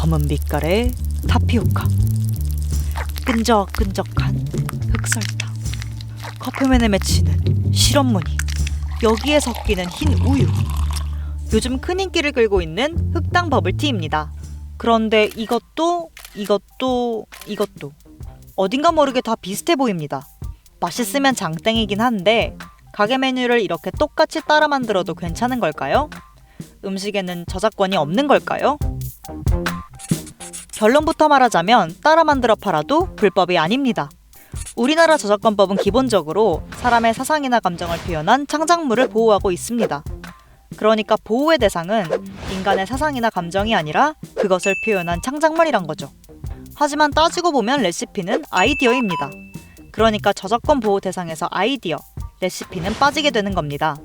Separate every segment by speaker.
Speaker 1: 검은 빛깔의 타피오카, 끈적끈적한 흑설탕, 커피맨에 맺히는 실험무늬, 여기에 섞이는 흰 우유. 요즘 큰 인기를 끌고 있는 흑당 버블티입니다. 그런데 이것도 어딘가 모르게 다 비슷해 보입니다. 맛있으면 장땡이긴 한데 가게 메뉴를 이렇게 똑같이 따라 만들어도 괜찮은 걸까요? 음식에는 저작권이 없는 걸까요? 결론부터 말하자면 따라 만들어 팔아도 불법이 아닙니다. 우리나라 저작권법은 기본적으로 사람의 사상이나 감정을 표현한 창작물을 보호하고 있습니다. 그러니까 보호의 대상은 인간의 사상이나 감정이 아니라 그것을 표현한 창작물이란 거죠. 하지만 따지고 보면 레시피는 아이디어입니다. 그러니까 저작권 보호 대상에서 아이디어, 레시피는 빠지게 되는 겁니다.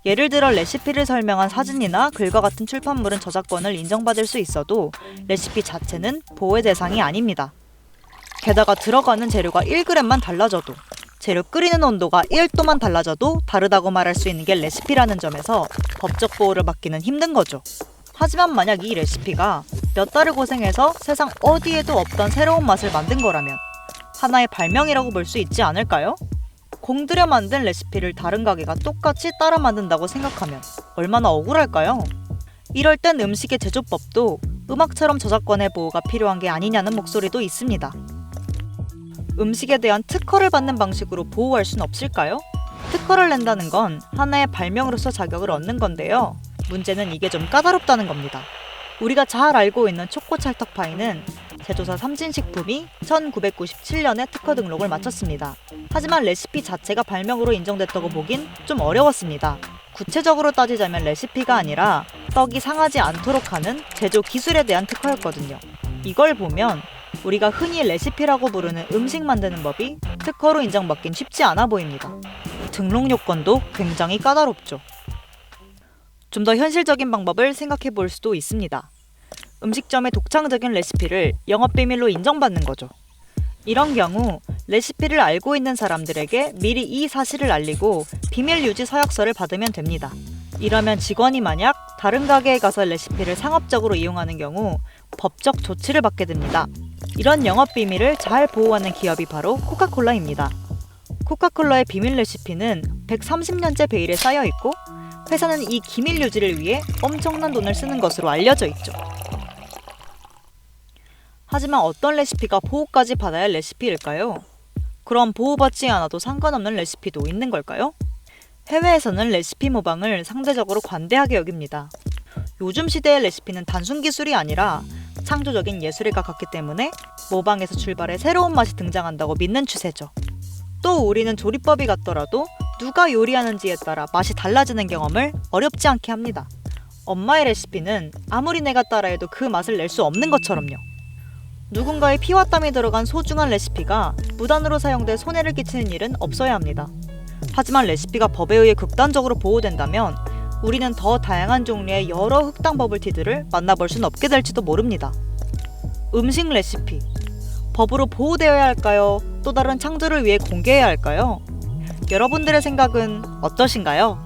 Speaker 1: 예를 들어 레시피를 설명한 사진이나 글과 같은 출판물은 저작권을 인정받을 수 있어도 레시피 자체는 보호의 대상이 아닙니다. 게다가 들어가는 재료가 1g만 달라져도, 재료 끓이는 온도가 1도만 달라져도 다르다고 말할 수 있는 게 레시피라는 점에서 법적 보호를 받기는 힘든 거죠. 하지만 만약 이 레시피가 몇 달을 고생해서 세상 어디에도 없던 새로운 맛을 만든 거라면 하나의 발명이라고 볼 수 있지 않을까요? 공들여 만든 레시피를 다른 가게가 똑같이 따라 만든다고 생각하면 얼마나 억울할까요? 이럴 땐 음식의 제조법도 음악처럼 저작권의 보호가 필요한 게 아니냐는 목소리도 있습니다. 음식에 대한 특허를 받는 방식으로 보호할 순 없을까요? 특허를 낸다는 건 하나의 발명으로서 자격을 얻는 건데요. 문제는 이게 좀 까다롭다는 겁니다. 우리가 잘 알고 있는 초코찰떡파이는 제조사 삼진식품이 1997년에 특허 등록을 마쳤습니다. 하지만 레시피 자체가 발명으로 인정됐다고 보긴 좀 어려웠습니다. 구체적으로 따지자면 레시피가 아니라 떡이 상하지 않도록 하는 제조 기술에 대한 특허였거든요. 이걸 보면 우리가 흔히 레시피라고 부르는 음식 만드는 법이 특허로 인정받긴 쉽지 않아 보입니다. 등록 요건도 굉장히 까다롭죠. 좀 더 현실적인 방법을 생각해 볼 수도 있습니다. 음식점의 독창적인 레시피를 영업비밀로 인정받는 거죠. 이런 경우 레시피를 알고 있는 사람들에게 미리 이 사실을 알리고 비밀 유지 서약서를 받으면 됩니다. 이러면 직원이 만약 다른 가게에 가서 레시피를 상업적으로 이용하는 경우 법적 조치를 받게 됩니다. 이런 영업비밀을 잘 보호하는 기업이 바로 코카콜라입니다. 코카콜라의 비밀 레시피는 130년째 베일에 쌓여 있고 회사는 이 기밀 유지를 위해 엄청난 돈을 쓰는 것으로 알려져 있죠. 하지만 어떤 레시피가 보호까지 받아야 할 레시피일까요? 그럼 보호받지 않아도 상관없는 레시피도 있는 걸까요? 해외에서는 레시피 모방을 상대적으로 관대하게 여깁니다. 요즘 시대의 레시피는 단순 기술이 아니라 창조적인 예술에 가깝기 때문에 모방에서 출발해 새로운 맛이 등장한다고 믿는 추세죠. 또 우리는 조리법이 같더라도 누가 요리하는지에 따라 맛이 달라지는 경험을 어렵지 않게 합니다. 엄마의 레시피는 아무리 내가 따라해도 그 맛을 낼 수 없는 것처럼요. 누군가의 피와 땀이 들어간 소중한 레시피가 무단으로 사용돼 손해를 끼치는 일은 없어야 합니다. 하지만 레시피가 법에 의해 극단적으로 보호된다면 우리는 더 다양한 종류의 여러 흑당 버블티들을 만나볼 순 없게 될지도 모릅니다. 음식 레시피, 법으로 보호되어야 할까요? 또 다른 창조를 위해 공개해야 할까요? 여러분들의 생각은 어떠신가요?